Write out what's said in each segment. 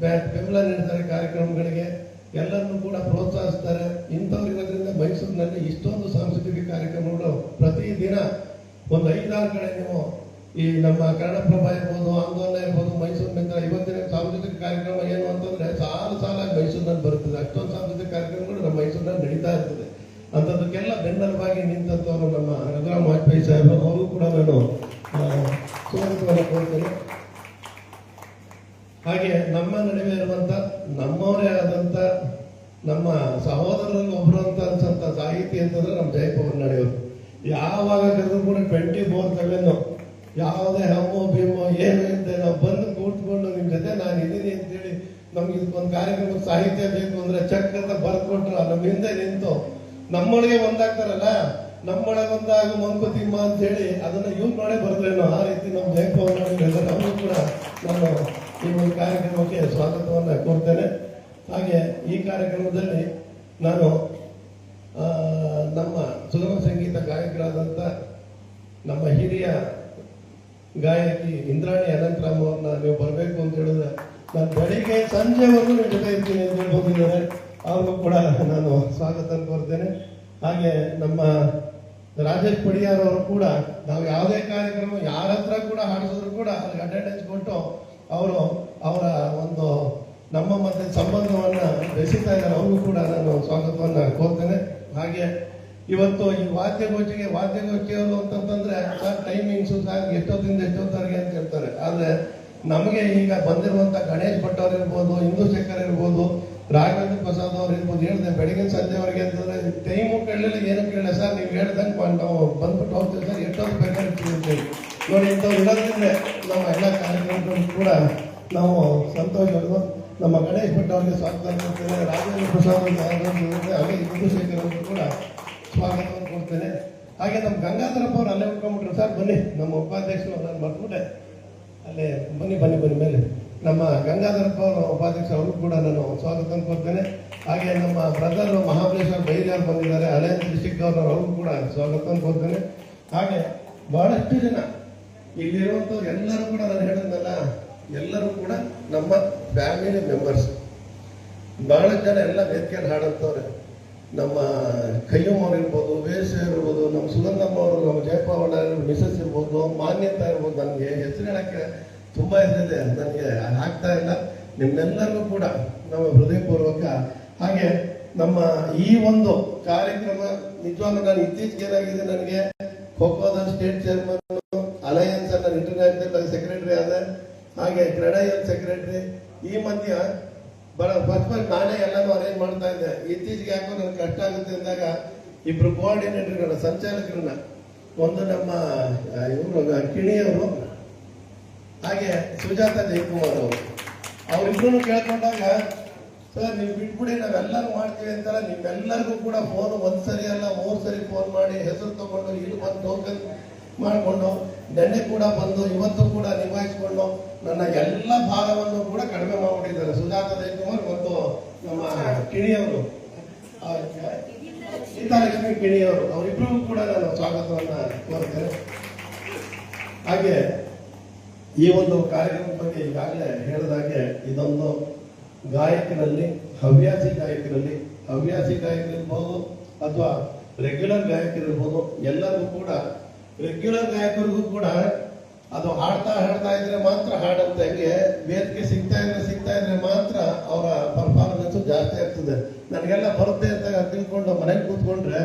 ಬೆಂಬಲ ನೀಡ್ತಾರೆ ಕಾರ್ಯಕ್ರಮಗಳಿಗೆ, ಎಲ್ಲರನ್ನೂ ಕೂಡ ಪ್ರೋತ್ಸಾಹಿಸ್ತಾರೆ. ಇಂಥವ್ರು ಇರೋದ್ರಿಂದ ಮೈಸೂರಿನಲ್ಲಿ ಇಷ್ಟೊಂದು ಸಾಂಸ್ಕೃತಿಕ ಕಾರ್ಯಕ್ರಮಗಳು ಪ್ರತಿದಿನ ಒಂದು 5-6 ಕಡೆ ನೀವು ಈ ನಮ್ಮ ಕನ್ನಡಪ್ರಭ ಇರ್ಬೋದು, ಆಂದೋಲನ ಇರ್ಬೋದು, ಮೈಸೂರು ಮಿತ್ರ ಇವತ್ತಿನ ಸಾಂಸ್ಕೃತಿಕ ಕಾರ್ಯಕ್ರಮ ಏನು ಅಂತಂದ್ರೆ ಸಾಲಾಗಿ ಮೈಸೂರಿನಲ್ಲಿ ಬರುತ್ತದೆ. ಅಷ್ಟೊಂದು ಸಾಂಸ್ಕೃತಿಕ ಕಾರ್ಯಕ್ರಮಗಳು ನಮ್ಮ ಮೈಸೂರಿನಲ್ಲಿ ನಡೀತಾ ಇರ್ತದೆ. ಅಂಥದಕ್ಕೆಲ್ಲ ಬೆನ್ನೆಲುಬಾಗಿ ನಿಂತಂಥವ್ರು ನಮ್ಮ ರಘುರಾಮ್ ವಾಜಪೇಯಿ ಸಾಹೇಬರು, ಅವರು ಕೂಡ ನಾನು ಸ್ವಾಗತವನ್ನು ಕೋರ್ತೇನೆ. ಹಾಗೆ ನಮ್ಮ ನಡುವೆ ಇರುವಂತ ನಮ್ಮವರೇ ಆದಂತ ನಮ್ಮ ಸಹೋದರರಲ್ಲಿ ಒಬ್ರು ಅಂತ ಅನ್ಸಂತ ಸಾಹಿತಿ ಅಂತಂದ್ರೆ ನಮ್ಮ ಜಯಪವನ್ ನಡೆಯೋರು. ಯಾವಾಗ ಕರೆದು ಕೂಡ 24/7 ಯಾವುದೇ ಹಮ್ಮು ಭೀಮೋ ಏನು ಅಂತ ನಾವು ಬಂದು ಕೂತ್ಕೊಂಡು ನಿಮ್ಮ ಜೊತೆ ನಾನು ಇದ್ದೀನಿ ಅಂತೇಳಿ ನಮ್ಗೆ ಇದಕ್ಕೊಂದು ಕಾರ್ಯಕ್ರಮಕ್ಕೆ ಸಾಹಿತ್ಯ ಬೇಕು ಅಂದ್ರೆ ಚೆಕ್ ಅಂತ ಬರ್ಕೊಟ್ರು ನಮ್ಮ ಹಿಂದೆ ನಿಂತು ನಮ್ಮೊಳಗೆ ಒಂದಾಗ್ತಾರಲ್ಲ, ನಮ್ಮೊಳಗೆ ಒಂದಾಗ ಮಂಕುತಿಮ್ಮ ಅಂತ ಹೇಳಿ ಅದನ್ನ ಯೂಸ್ ಮಾಡೇ ಬರ್ತೇನೋ ಆ ರೀತಿ ನಮ್ಮ ಜಯಪವನ್ ನಡೆಯೋರು. ಅವರು ಕೂಡ ನಾನು ಈ ಒಂದು ಕಾರ್ಯಕ್ರಮಕ್ಕೆ ಸ್ವಾಗತವನ್ನು ಕೋರ್ತೇನೆ. ಹಾಗೆ ಈ ಕಾರ್ಯಕ್ರಮದಲ್ಲಿ ನಾನು ನಮ್ಮ ಸುಗಮ ಸಂಗೀತ ಗಾಯಕರಾದಂಥ ನಮ್ಮ ಹಿರಿಯ ಗಾಯಕಿ ಇಂದ್ರಾಣಿ ಅನಂತರಾಮ್ ಅವ್ರನ್ನ ನೀವು ಬರಬೇಕು ಅಂತ ಹೇಳಿದ್ರೆ ನಾನು ಬೆಳಿಗ್ಗೆ ಸಂಜೆವರೆಗೂ ನಿಮ್ಮ ಜೊತೆ ಇರ್ತೀನಿ ಅಂತ ಹೇಳಿ ಹೋಗಿದ್ದಾರೆ. ಅವ್ರಿಗೂ ಕೂಡ ನಾನು ಸ್ವಾಗತ ಕೋರ್ತೇನೆ. ಹಾಗೆ ನಮ್ಮ ರಾಜೇಶ್ ಪಡಿಯಾರ್ ಅವರು ಕೂಡ ನಾವು ಯಾವುದೇ ಕಾರ್ಯಕ್ರಮ ಯಾರ ಹತ್ರ ಕೂಡ ಹಾಡಿಸಿದ್ರು ಕೂಡ ಅಲ್ಲಿ ಅಟೆಂಡೆನ್ಸ್ ಕೊಟ್ಟು ಅವರು ಅವರ ಒಂದು ನಮ್ಮ ಮತ್ತೆ ಸಂಬಂಧವನ್ನ ಬೆಸೀತಾ ಇದ್ದಾರೆ. ಅವ್ರಿಗೂ ಕೂಡ ನಾನು ಸ್ವಾಗತವನ್ನ ಕೋರ್ತೇನೆ. ಹಾಗೆ ಇವತ್ತು ಈ ವಾದ್ಯಗೋಷ್ಠಿಯವರು ಅಂತಂದ್ರೆ ಸರ್ ಟೈಮಿಂಗ್ಸು ಸರ್ ಎಷ್ಟೊತ್ತಿಂದ ಎಷ್ಟೊತ್ತವರೆಗೆ ಅಂತ ಹೇಳ್ತಾರೆ. ಆದ್ರೆ ನಮಗೆ ಈಗ ಬಂದಿರುವಂತ ಗಣೇಶ್ ಭಟ್ ಅವ್ರು ಇರ್ಬೋದು, ಇಂದುಶೇಖರ್ ಇರ್ಬೋದು, ರಾಘವೇಂದ್ರ ಪ್ರಸಾದ್ ಅವ್ರು ಇರ್ಬೋದು, ಹೇಳಿದೆ ಬೆಳಗಿನ ಸಂಜೆವರೆಗೆ ಅಂತಂದ್ರೆ ಟೈಮು ಕೇಳಲಿಲ್ಲ, ಏನು ಕೇಳಿಲ್ಲ ಸರ್ ನೀವು ಹೇಳ್ದಂಗೆ ನಾವು ಬಂದ್ಬಿಟ್ಟು ಹೋಗ್ತೀವಿ ಸರ್, ಎಷ್ಟೊತ್ತು ಬೇಕಾಗಿರ್ತೀವಿ ನೋಡಿ. ಇಂಥವ್ರು ಇರೋದ್ರಿಂದ ನಮ್ಮ ಎಲ್ಲ ಕಾರ್ಯಕ್ರಮಗಳು ಕೂಡ ನಾವು ಸಂತೋಷವನ್ನು ನಮ್ಮ ಗಣೇಶ್ ಭಟ್ ಅವರಿಗೆ ಸ್ವಾಗತ ಕೊಡ್ತೇನೆ. ರಾಘವೇಂದ್ರ ಪ್ರಸಾದ್ ಹಾಗೆ ಇಂದುಶೇಖರ್ ಅವರು ಕೂಡ ಸ್ವಾಗತವನ್ನು ಕೊಡ್ತೇನೆ. ಹಾಗೆ ನಮ್ಮ ಗಂಗಾಧರಪ್ಪ ಅವ್ರು ಅಲ್ಲೇ ಉಳ್ಕೊಂಡ್ಬಿಟ್ರು. ಸರ್ ಬನ್ನಿ, ನಮ್ಮ ಉಪಾಧ್ಯಕ್ಷರು ನಾನು ಬರ್ಬಿಟ್ಟೆ ಅಲ್ಲೇ ಬನ್ನಿ ಮೇಲೆ ನಮ್ಮ ಗಂಗಾಧರಪ್ಪ ಅವರ ಉಪಾಧ್ಯಕ್ಷ ಅವರು ಕೂಡ ನಾನು ಸ್ವಾಗತ ಕೊಡ್ತೇನೆ. ಹಾಗೆ ನಮ್ಮ ಬ್ರದರ್ ಮಹಾಬಲೇಶ್ವರ ಬೈರಿಯವ್ರು ಬಂದಿದ್ದಾರೆ, ಅಲಯನ್ಸ್ ಡಿಸ್ಟ್ರಿಕ್ಟ್ ಗವರ್ನರ್ ಅವರು ಕೂಡ ಸ್ವಾಗತ ಕೊಡ್ತೇನೆ. ಹಾಗೆ ಬಹಳಷ್ಟು ಜನ ಇಲ್ಲಿರುವಂಥವ್ರು ಎಲ್ಲರೂ ಕೂಡ ನಾನು ಹೇಳಿದ್ನಲ್ಲ, ಎಲ್ಲರೂ ಕೂಡ ನಮ್ಮ ಫ್ಯಾಮಿಲಿ ಮೆಂಬರ್ಸ್. ಬಹಳಷ್ಟು ಜನ ಎಲ್ಲ ವೇದಿಕೆಯಲ್ಲಿ ಹಾಡಂತವ್ರೆ. ನಮ್ಮ ಕಯ್ಯಮ್ಮ ಅವ್ರು ಇರ್ಬೋದು, ವೇಷ ಇರ್ಬೋದು, ನಮ್ಮ ಸುಗಂಧಮ್ಮ ಅವರು, ನಮ್ಮ ಜಯಪವನ್ ಮಿಸಸ್ ಇರ್ಬೋದು, ಮಾನ್ಯತಾ ಇರ್ಬೋದು. ನನಗೆ ಹೆಸರು ಹೇಳಕ್ಕೆ ತುಂಬಾ ಇದಿದೆ, ನನಗೆ ಆಗ್ತಾ ಇಲ್ಲ. ನಿಮ್ಮೆಲ್ಲರಿಗೂ ಕೂಡ ನಮ್ಮ ಹೃದಯಪೂರ್ವಕ. ಹಾಗೆ ನಮ್ಮ ಈ ಒಂದು ಕಾರ್ಯಕ್ರಮ ನಿಜವಾಗ್ಲೂ ನಾನು ಇತ್ತೀಚೆಗೆ ಏನಾಗಿದೆ, ನನಗೆ ಖೋಖೋದ ಸ್ಟೇಟ್ ಚೇರ್ಮನ್, ಅಲಯನ್ಸ್ ಅನ್ನ ಇಂಟರ್ನ್ಯಾಷನಲ್ ಸೆಕ್ರೆಟರಿ ಆದ, ಹಾಗೆ ಕ್ರೆಡೈಲ್ ಸೆಕ್ರೆಟರಿ. ಈ ಮಧ್ಯ ಫಸ್ಟ್ ನಾನೇ ಎಲ್ಲಾನು ಅರೇಂಜ್ ಮಾಡ್ತಾ ಇದ್ದೆ. ಇತ್ತೀಚೆಗೆ ಯಾಕೋ ನನಗೆ ಕಷ್ಟ ಆಗುತ್ತೆ ಅಂದಾಗ ಇಬ್ರು ಕೋಆರ್ಡಿನೇಟರ್ಗಳ ಸಂಚಾಲಕರನ್ನ, ಒಂದು ನಮ್ಮ ಇವರು ಕಿಣಿಯವರು, ಹಾಗೆ ಸುಜಾತ ಜಯಕುಮಾರ್ ಅವರು, ಅವರಿಬ್ರು ಕೇಳ್ಕೊಂಡಾಗ ಸರ್ ನೀವು ಬಿಟ್ಬಿಡಿ ನಾವೆಲ್ಲರೂ ಮಾಡ್ತೀವಿ ಅಂತಾರ. ನಿಮ್ಮೆಲ್ಲರಿಗೂ ಕೂಡ ಫೋನ್ ಒಂದ್ಸರಿ ಅಲ್ಲ 3 ಸರಿ ಫೋನ್ ಮಾಡಿ ಹೆಸರು ತಗೊಂಡು ಇಲ್ಲಿ ಬಂದು ಟೋಕನ್ ಮಾಡಿಕೊಂಡು ನೆನ್ನೆ ಕೂಡ ಬಂದು ಇವತ್ತು ಕೂಡ ನಿಭಾಯಿಸಿಕೊಂಡು ನನ್ನ ಎಲ್ಲ ಭಾರವನ್ನು ಕೂಡ ಕಡಿಮೆ ಮಾಡಿಬಿಟ್ಟಿದ್ದಾರೆ. ಸುಜಾತ ಜಯಕುಮಾರ್ ಮತ್ತು ನಮ್ಮ ಕಿಣಿಯವರು, ಸೀತಾಲಕ್ಷ್ಮಿ ಕಿಣಿಯವರು, ಅವರಿಬ್ಬರಿಗೂ ಕೂಡ ನಾನು ಸ್ವಾಗತವನ್ನ ಕೋರ್ತೇನೆ. ಹಾಗೆ ಈ ಒಂದು ಕಾರ್ಯಕ್ರಮದ ಬಗ್ಗೆ ಈಗಾಗಲೇ ಹೇಳಿದಾಗೆ ಇದೊಂದು ಗಾಯಕರಲ್ಲಿ ಹವ್ಯಾಸಿ ಗಾಯಕರಿರ್ಬೋದು ಅಥವಾ ರೆಗ್ಯುಲರ್ ಗಾಯಕರಿರ್ಬೋದು, ಎಲ್ಲರಿಗೂ ಕೂಡ ರೆಗ್ಯುಲರ್ ಗಾಯಕರಿಗೂ ಕೂಡ ಅದು ಹಾಡ್ತಾ ಇದ್ರೆ ಮಾತ್ರ ಹಾಡಂತ ಹೆಂಗೆ ವೇದಿಕೆ ಸಿಗ್ತಾ ಇದ್ರೆ ಮಾತ್ರ ಅವರ ಪರ್ಫಾರ್ಮೆನ್ಸ್ ಜಾಸ್ತಿ ಆಗ್ತದೆ. ನನಗೆಲ್ಲ ಬರುತ್ತೆ ಅಂತ ತಿಳ್ಕೊಂಡು ಮನೆಗೆ ಕೂತ್ಕೊಂಡ್ರೆ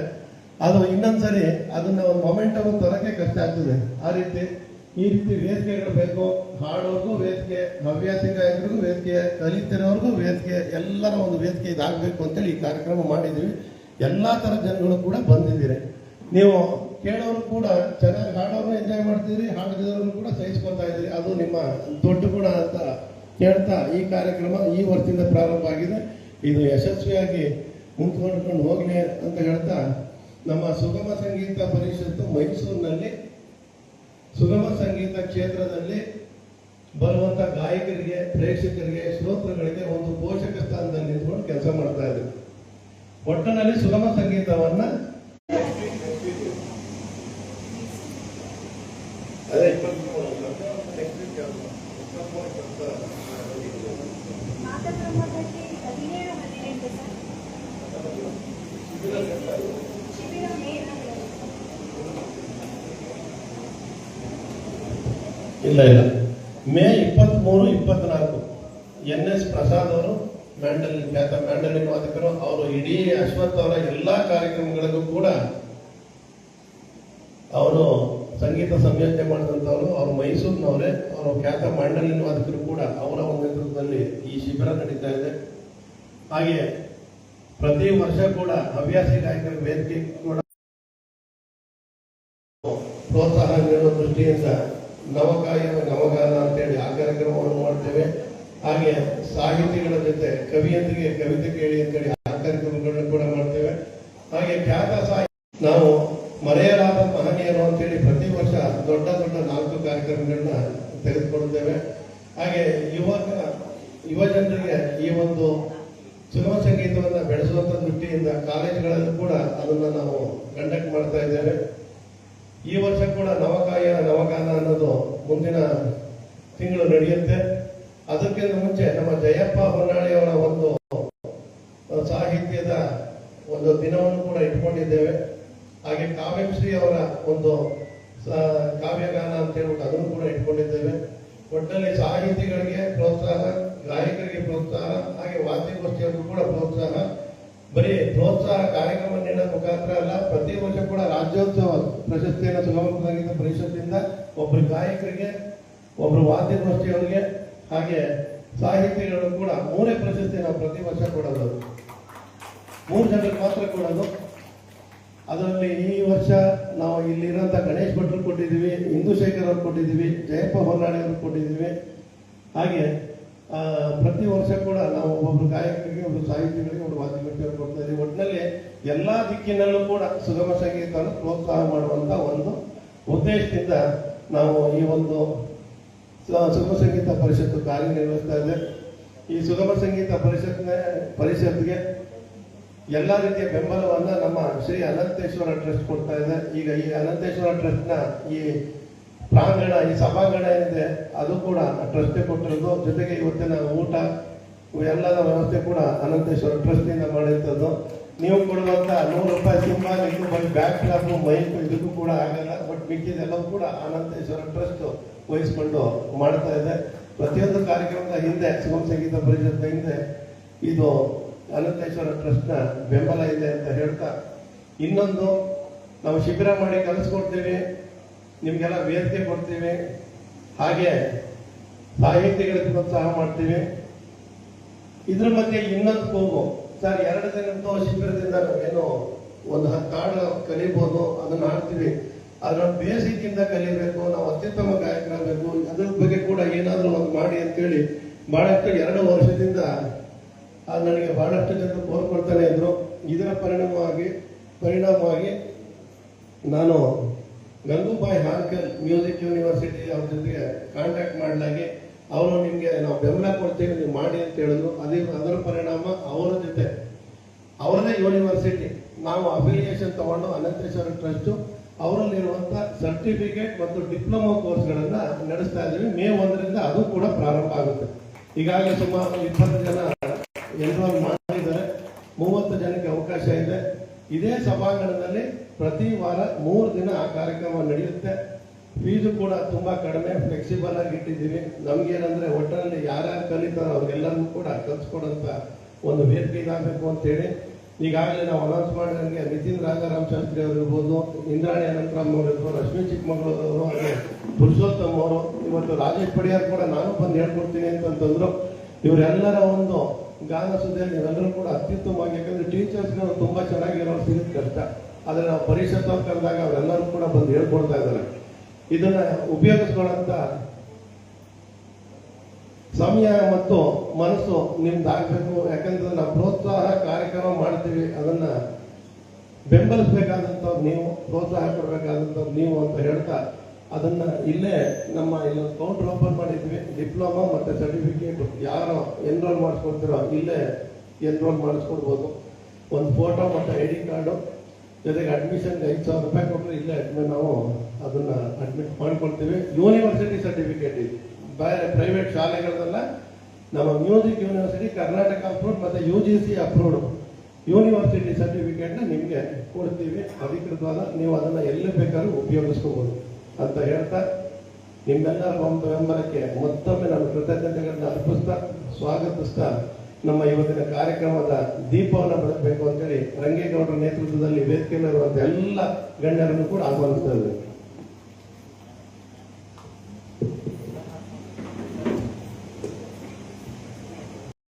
ಅದು ಇನ್ನೊಂದ್ಸರಿ ಅದನ್ನ ಒಂದು ಮೊಮೆಂಟಮ್ ತರಕ್ಕೆ ಕಷ್ಟ ಆಗ್ತದೆ. ಈ ರೀತಿ ವೇದಿಕೆಗಳು ಬೇಕು. ಹಾಡೋರ್ಗೂ ವೇದಿಕೆ, ಹವ್ಯಾಸಿ ಗಾಯಕರಿಗೂ ವೇದಿಕೆ, ಕಲಿತಿರೋರ್ಗೂ ವೇದಿಕೆ, ಎಲ್ಲರ ಒಂದು ವೇದಿಕೆ ಇದಾಗಬೇಕು ಅಂತೇಳಿ ಈ ಕಾರ್ಯಕ್ರಮ ಮಾಡಿದ್ದೀವಿ. ಎಲ್ಲಾ ತರ ಜನಗಳು ಕೂಡ ಬಂದಿದ್ದೀರಿ. ನೀವು ಕೇಳೋರು ಕೂಡ ಚೆನ್ನಾಗಿ ಹಾಡೋರು ಎಂಜಾಯ್ ಮಾಡ್ತಿದ್ರಿ, ಹಾಡದಿರೋರು ಕೂಡ ಸಹಿಸ್ಕೊತಾ ಇದ್ದೀರಿ. ಅದು ನಿಮ್ಮ ದೊಡ್ಡ ಗುಣ ಅಂತ ಹೇಳ್ತಾ ಈ ಕಾರ್ಯಕ್ರಮ ಈ ವರ್ಷದಿಂದ ಪ್ರಾರಂಭ ಆಗಿದೆ. ಇದು ಯಶಸ್ವಿಯಾಗಿ ಮುಂದುವರ್ಕೊಂಡು ಹೋಗ್ಲಿ ಅಂತ ಹೇಳ್ತಾ ನಮ್ಮ ಸುಗಮ ಸಂಗೀತ ಪರಿಷತ್ತು ಮೈಸೂರಿನಲ್ಲಿ ಸುಗಮ ಸಂಗೀತ ಕ್ಷೇತ್ರದಲ್ಲಿ ಬರುವಂತ ಗಾಯಕರಿಗೆ, ಪ್ರೇಕ್ಷಕರಿಗೆ, ಶ್ರೋತೃಗಳಿಗೆ ಒಂದು ಪೋಷಕ ಸ್ಥಾನದಲ್ಲಿ ನಿಂತ್ಕೊಂಡು ಕೆಲಸ ಮಾಡ್ತಾ ಇದೆ. ಒಟ್ಟಿನಲ್ಲಿ ಸುಗಮ ಸಂಗೀತವನ್ನ ಅದೇ ಇಲ್ಲ. ಮೇ 23, 24 NS ಪ್ರಸಾದ್ ಅವರು ಮ್ಯಾಂಡಲಿನ್ ಖ್ಯಾತ ಮ್ಯಾಂಡಲಿನ್ ವಾದಕರು, ಅವರು ಇಡೀ ಅಶ್ವಥ್ ಅವರ ಎಲ್ಲಾ ಕಾರ್ಯಕ್ರಮಗಳಿಗೂ ಕೂಡ ಅವರು ಸಂಗೀತ ಸಂಯೋಜನೆ ಮಾಡಿದಂಥವ್ರು. ಅವರು ಮೈಸೂರಿನವರೇ, ಅವರು ಖ್ಯಾತ ಮ್ಯಾಂಡಲಿನ್ ವಾದಕರು ಕೂಡ. ಅವರ ಒಂದು ನೇತೃತ್ವದಲ್ಲಿ ಈ ಶಿಬಿರ ನಡೀತಾ ಇದೆ. ಹಾಗೆ ಪ್ರತಿ ವರ್ಷ ಕೂಡ ಹವ್ಯಾಸಿ ಗಾಯಕರ ವೇದಿಕೆ ಕೂಡ ಪ್ರೋತ್ಸಾಹ ನೀಡುವ ದೃಷ್ಟಿಯಿಂದ ನವಕಾಯ ನವಗಾನ ಅಂತೇಳಿ ಆ ಕಾರ್ಯಕ್ರಮವನ್ನು ಮಾಡ್ತೇವೆ. ಹಾಗೆ ಸಾಹಿತಿಗಳ ಜೊತೆ ಕವಿಯೊಂದಿಗೆ ಕವಿತೆ ಕೇಳಿ ಅಂತೇಳಿ ಆ ಕಾರ್ಯಕ್ರಮಗಳನ್ನು ಕೂಡ ಮಾಡ್ತೇವೆ. ಹಾಗೆ ಖ್ಯಾತ ಸಾಹಿತ್ಯ ನಾವು ಮರೆಯಲಾದ ಮಹನೀಯರು ಅಂತೇಳಿ ಪ್ರತಿ ವರ್ಷ ದೊಡ್ಡ ದೊಡ್ಡ 4 ಕಾರ್ಯಕ್ರಮಗಳನ್ನ ತೆಗೆದುಕೊಳ್ತೇವೆ. ಹಾಗೆ ಯುವ ಜನರಿಗೆ ಈ ಒಂದು ಸುಗಮ ಸಂಗೀತವನ್ನು ಬೆಳೆಸುವಂತ ದೃಷ್ಟಿಯಿಂದ ಕಾಲೇಜುಗಳಲ್ಲೂ ಕೂಡ ಅದನ್ನು ನಾವು ಕಂಡಕ್ಟ್ ಮಾಡ್ತಾ ಇದ್ದೇವೆ. ಈ ವರ್ಷ ಕೂಡ ನವಕಾಯ ನವಗಾನ ಅನ್ನೋದು ಮುಂದಿನ ತಿಂಗಳು ನಡೆಯುತ್ತೆ. ಅದಕ್ಕಿಂತ ಮುಂಚೆ ನಮ್ಮ ಜಯಪ್ಪ ಹೊನ್ನಾಳಿಯವರ ಒಂದು ಸಾಹಿತ್ಯದ ಒಂದು ದಿನವನ್ನು ಕೂಡ ಇಟ್ಕೊಂಡಿದ್ದೇವೆ. ಹಾಗೆ ಕಾವ್ಯಶ್ರೀ ಅವರ ಒಂದು ಕಾವ್ಯಗಾನ ಅಂತ ಹೇಳ್ಬಿಟ್ಟು ಅದನ್ನು ಕೂಡ ಇಟ್ಕೊಂಡಿದ್ದೇವೆ. ಒಟ್ಟಲ್ಲಿ ಸಾಹಿತಿಗಳಿಗೆ ಪ್ರೋತ್ಸಾಹ, ಗಾಯಕರಿಗೆ ಪ್ರೋತ್ಸಾಹ, ಹಾಗೆ ವಾದ್ಯಗೋಷ್ಠಿಯವ್ರಿಗೂ ಕೂಡ ಪ್ರೋತ್ಸಾಹ. ಬರೀ ಪ್ರೋತ್ಸಾಹ ಕಾರ್ಯಕ್ರಮ ನೀಡೋ ಮುಖಾಂತರ ಅಲ್ಲ, ಪ್ರತಿ ವರ್ಷ ಕೂಡ ರಾಜ್ಯೋತ್ಸವ ಪ್ರಶಸ್ತಿಯನ್ನು ಸುಗಮ ಸಂಗೀತ ಪರಿಷತ್ತಿಂದ ಒಬ್ಬರು ಗಾಯಕರಿಗೆ, ಒಬ್ಬರು ವಾದ್ಯಗೋಷ್ಠಿಯವರಿಗೆ, ಹಾಗೆ ಸಾಹಿತಿಗಳು ಕೂಡ 3 ಪ್ರಶಸ್ತಿ ನಾವು ಪ್ರತಿ ವರ್ಷ ಕೊಡೋದು. 3 ಜನರಿಗೆ ಮಾತ್ರ ಕೊಡೋದು. ಅದರಲ್ಲಿ ಈ ವರ್ಷ ನಾವು ಇಲ್ಲಿರೋಂಥ ಗಣೇಶ್ ಭಟ್ರು ಕೊಟ್ಟಿದ್ದೀವಿ, ಇಂದುಶೇಖರ್ ಅವ್ರು ಕೊಟ್ಟಿದ್ದೀವಿ, ಜಯಪ್ಪ ಹೊನ್ನಾಳಿ ಅವ್ರು ಕೊಟ್ಟಿದ್ದೀವಿ. ಹಾಗೆ ಪ್ರತಿ ವರ್ಷ ಕೂಡ ನಾವು ಒಬ್ಬೊಬ್ರು ಗಾಯಕರಿಗೆ, ಒಬ್ಬರು ಸಾಹಿತಿಗಳಿಗೆ, ಒಬ್ಬರು ವಾದ್ಯಗೋಷ್ಠಿಯವರು ಕೊಡ್ತಾ ಇದ್ದೀವಿ. ಒಟ್ಟಿನಲ್ಲಿ ಎಲ್ಲಾ ದಿಕ್ಕಿನಲ್ಲೂ ಕೂಡ ಸುಗಮ ಸಂಗೀತವನ್ನು ಪ್ರೋತ್ಸಾಹ ಮಾಡುವಂತ ಒಂದು ಉದ್ದೇಶದಿಂದ ನಾವು ಈ ಒಂದು ಸುಗಮ ಸಂಗೀತ ಪರಿಷತ್ತು ಕಾರ್ಯನಿರ್ವಹಿಸ್ತಾ ಇದೆ. ಈ ಸುಗಮ ಸಂಗೀತ ಪರಿಷತ್ಗೆ ಎಲ್ಲಾ ರೀತಿಯ ಬೆಂಬಲವನ್ನ ನಮ್ಮ ಶ್ರೀ ಅನಂತೇಶ್ವರ ಟ್ರಸ್ಟ್ ಕೊಡ್ತಾ ಇದೆ. ಈಗ ಈ ಅನಂತೇಶ್ವರ ಟ್ರಸ್ಟ್ ನ ಈ ಪ್ರಾಂಗಣ, ಈ ಸಭಾಂಗಣ ಏನಿದೆ ಅದು ಕೂಡ ಟ್ರಸ್ಟ್ ಕೊಟ್ಟಿರೋದು. ಜೊತೆಗೆ ಇವತ್ತಿನ ಊಟ ಎಲ್ಲದ ವ್ಯವಸ್ಥೆ ಕೂಡ ಅನಂತೇಶ್ವರ ಟ್ರಸ್ಟ್ ನಿಂದ ಮಾಡಿರ್ತದ್ದು. ನೀವು ಕೊಡುವಂತ 100 ರೂಪಾಯಿ ಸಿಂಬಲ್, ಇದು ಬ್ಯಾಕ್ ಕ್ಲಾಪ್, ಮೈಕ್ ಇದಕ್ಕೂ ಕೂಡ ಆಗಲ್ಲ. ಬಟ್ ಮಿಕ್ಕಿದೆಲ್ಲವೂ ಕೂಡ ಅನಂತೇಶ್ವರ ಟ್ರಸ್ಟ್ ವಹಿಸ್ಕೊಂಡು ಮಾಡ್ತಾ ಇದೆ. ಪ್ರತಿಯೊಂದು ಕಾರ್ಯಕ್ರಮದ ಹಿಂದೆ, ಸುಗಮ ಸಂಗೀತ ಪರಿಷತ್ನ ಹಿಂದೆ ಇದು ಅನಂತೇಶ್ವರ ಟ್ರಸ್ಟ್ ನ ಬೆಂಬಲ ಇದೆ ಅಂತ ಹೇಳ್ತಾ, ಇನ್ನೊಂದು ನಾವು ಶಿಬಿರ ಮಾಡಿ ಕಲಿಸ್ಕೊಡ್ತೀವಿ, ನಿಮ್ಗೆಲ್ಲ ವೇದಿಕೆ ಕೊಡ್ತೀವಿ, ಹಾಗೆ ಸಾಹಿತ್ಯಗಳಿಗೆ ಪ್ರೋತ್ಸಾಹ ಮಾಡ್ತೀವಿ. ಇದ್ರ ಮಧ್ಯೆ ಇನ್ನೊಂದು ಕೂಗು ಸರ್, 2 ದಿನದ ಶಿಬಿರದಿಂದ ಏನು ಒಂದು 10 ಹಾಡು ಕಲಿಬಹುದು, ಅದನ್ನ ಹಾಡ್ತೀವಿ. ಅದ್ರ ಬೇಸಿಕ್ ಇಂದ ಕಲಿಬೇಕು, ನಾವು ಅತ್ಯುತ್ತಮ ಗಾಯಕರಾಗಬೇಕು, ಅದ್ರ ಬಗ್ಗೆ ಕೂಡ ಏನಾದ್ರೂ ಒಂದು ಮಾಡಿ ಅಂತೇಳಿ ಬಹಳಷ್ಟು 2 ವರ್ಷದಿಂದ ನನಗೆ ಬಹಳಷ್ಟು ಜನ ಕೋರ್ಕೊಳ್ತಾನೆ ಇದ್ರು. ಇದರ ಪರಿಣಾಮವಾಗಿ ನಾನು ಗಂಗೂಬಾಯಿ ಹಾರ್ಕಲ್ ಮ್ಯೂಸಿಕ್ ಯೂನಿವರ್ಸಿಟಿ ಅವ್ರ ಜೊತೆಗೆ ಕಾಂಟ್ಯಾಕ್ಟ್ ಮಾಡಲಾಗಿ, ಅವರು ನಿಮ್ಗೆ ನಾವು ಬೆಂಬಲ ಕೊಡ್ತೀವಿ, ನೀವು ಮಾಡಿ ಅಂತ ಹೇಳಿದ್ರು. ಅದರ ಪರಿಣಾಮ ಅವರ ಜೊತೆ ಅವರದೇ ಯೂನಿವರ್ಸಿಟಿ ನಾವು ಅಫಿಲಿಯೇಷನ್ ತಗೊಂಡು ಅನಂತೇಶ್ವರ ಟ್ರಸ್ಟ್ ಅವರಲ್ಲಿರುವಂತ ಸರ್ಟಿಫಿಕೇಟ್ ಮತ್ತು ಡಿಪ್ಲೊಮಾ ಕೋರ್ಸ್ಗಳನ್ನ ನಡೆಸ್ತಾ ಇದ್ದೀವಿ. ಮೇ 1ರಿಂದ ಅದು ಕೂಡ ಪ್ರಾರಂಭ ಆಗುತ್ತೆ. ಈಗಾಗಲೇ ಸುಮಾರು 20 ಜನ ಎನ್ರೋಲ್ ಮಾಡಿದ್ದಾರೆ. 30 ಜನಕ್ಕೆ ಅವಕಾಶ ಇದೆ. ಇದೇ ಸಭಾಂಗಣದಲ್ಲಿ ಪ್ರತಿ ವಾರ 3 ದಿನ ಆ ಕಾರ್ಯಕ್ರಮ ನಡೆಯುತ್ತೆ. ಫೀಸು ಕೂಡ ತುಂಬಾ ಕಡಿಮೆ, ಫ್ಲೆಕ್ಸಿಬಲ್ ಆಗಿ ಇಟ್ಟಿದ್ದೀವಿ. ನಮ್ಗೇನಂದ್ರೆ ಒಟ್ಟಲ್ಲಿ ಯಾರ್ಯಾರು ಕಲಿತಾರೋ ಅವ್ರಿಗೆಲ್ಲರೂ ಕೂಡ ಕಲ್ಸ್ಕೊಡಂತ ಒಂದು ವೇದಿಕೆ ಇದಾಗಬೇಕು ಅಂತೇಳಿ ಈಗಾಗಲೇ ನಾವು ಅನೌನ್ಸ್ ಮಾಡಿದಂಗೆ ನಿತಿನ್ ರಾಜಾರಾಮ್ ಶಾಸ್ತ್ರಿ ಅವರು ಇರ್ಬೋದು, ಇಂದ್ರಾಣಿ ಅನಂತರಾಮ್ ಅವರು ಇರ್ಬೋದು, ರಶ್ಮಿ ಚಿಕ್ಕಮಗಳೂರವರು, ಹಾಗೆ ಪುರುಷೋತ್ತಮ್ ಅವರು, ಇವತ್ತು ರಾಜೇಶ್ ಪಡಿಯಾರ್ ಕೂಡ ನಾನು ಬಂದು ಹೇಳ್ಕೊಡ್ತೀನಿ ಅಂತಂದ್ರು. ಇವರೆಲ್ಲರ ಒಂದು ಗಾನ ಸುದ್ದಿಯಲ್ಲಿ ನೀವೆಲ್ಲರೂ ಕೂಡ ಅತ್ಯುತ್ತಮವಾಗಿ, ಯಾಕಂದ್ರೆ ಟೀಚರ್ಸ್ಗಳು ತುಂಬಾ ಚೆನ್ನಾಗಿರೋರು ಸಿಗುತ್ತೆ ಕಷ್ಟ. ಆದ್ರೆ ನಾವು ಪರಿಷತ್ ಅವ್ರು ಕರೆದಾಗ ಅವರೆಲ್ಲರೂ ಕೂಡ ಬಂದು ಹೇಳ್ಕೊಡ್ತಾ ಇದ್ದಾರೆ. ಇದನ್ನ ಉಪಯೋಗಿಸ್ಕೊಳ್ಳಂತ ಸಮಯ ಮತ್ತು ಮನಸ್ಸು ನಿಮ್ದಾಗಬೇಕು. ಯಾಕಂದ್ರೆ ನಾವು ಪ್ರೋತ್ಸಾಹ ಕಾರ್ಯಕ್ರಮ ಮಾಡ್ತೀವಿ, ಅದನ್ನ ಬೆಂಬಲಿಸಬೇಕಾದಂಥವ್ರು ನೀವು, ಪ್ರೋತ್ಸಾಹ ಕೊಡಬೇಕಾದಂಥವ್ರು ನೀವು ಅಂತ ಹೇಳ್ತಾ, ಅದನ್ನ ಇಲ್ಲೇ ನಮ್ಮ ಇಲ್ಲೊಂದು ಕೌಂಟರ್ ಓಪನ್ ಮಾಡಿದ್ವಿ. ಡಿಪ್ಲೊಮಾ ಮತ್ತೆ ಸರ್ಟಿಫಿಕೇಟ್ ಯಾರು ಎನ್ರೋಲ್ ಮಾಡಿಸ್ಕೊಳ್ತಿರೋ ಇಲ್ಲೇ ಎನ್ರೋಲ್ ಮಾಡಿಸ್ಕೊಡ್ಬೋದು. ಒಂದು ಫೋಟೋ ಮತ್ತು ID ಕಾರ್ಡು ಜೊತೆಗೆ ಅಡ್ಮಿಷನ್ಗೆ 5,000 ರೂಪಾಯಿ ಕೊಟ್ಟರೆ ಇಲ್ಲೇ ನಾವು ಅದನ್ನ ಅಡ್ಮಿಟ್ ಮಾಡ್ಕೊಳ್ತೀವಿ. ಯೂನಿವರ್ಸಿಟಿ ಸರ್ಟಿಫಿಕೇಟ್ ಇದೆ, ಬೇರೆ ಪ್ರೈವೇಟ್ ಶಾಲೆಗಳಲ್ಲ, ನಮ್ಮ ಮ್ಯೂಸಿಕ್ ಯೂನಿವರ್ಸಿಟಿ ಕರ್ನಾಟಕ ಅಪ್ರೂವ್ಡ್ ಮತ್ತೆ UGC ಅಪ್ರೂವ್ಡ್ ಯೂನಿವರ್ಸಿಟಿ ಸರ್ಟಿಫಿಕೇಟ್ನ ನಿಮಗೆ ಕೊಡ್ತೀವಿ ಅಧಿಕೃತವಾದ. ನೀವು ಅದನ್ನ ಎಲ್ಲಿ ಬೇಕಾದ್ರೂ ಉಪಯೋಗಿಸ್ಕೋಬಹುದು ಅಂತ ಹೇಳ್ತಾ ನಿಮ್ಮೆಲ್ಲರ ಬೆಂಬಲಕ್ಕೆ ಮತ್ತೊಮ್ಮೆ ನಾನು ಕೃತಜ್ಞತೆಗಳನ್ನ ಅರ್ಪಿಸ್ತಾ ಸ್ವಾಗತಿಸ್ತಾ ನಮ್ಮ ಇವತ್ತಿನ ಕಾರ್ಯಕ್ರಮದ ದೀಪವನ್ನು ಬೆಳಗಬೇಕು ಅಂತೇಳಿ ರಂಗೇಗೌಡರ ನೇತೃತ್ವದಲ್ಲಿ ವೇದಿಕೆಯಲ್ಲಿರುವಂತಹ ಎಲ್ಲ ಗಣ್ಯರನ್ನು ಕೂಡ ಆಹ್ವಾನಿಸ್ತಾ ಇದ್ದೇವೆ.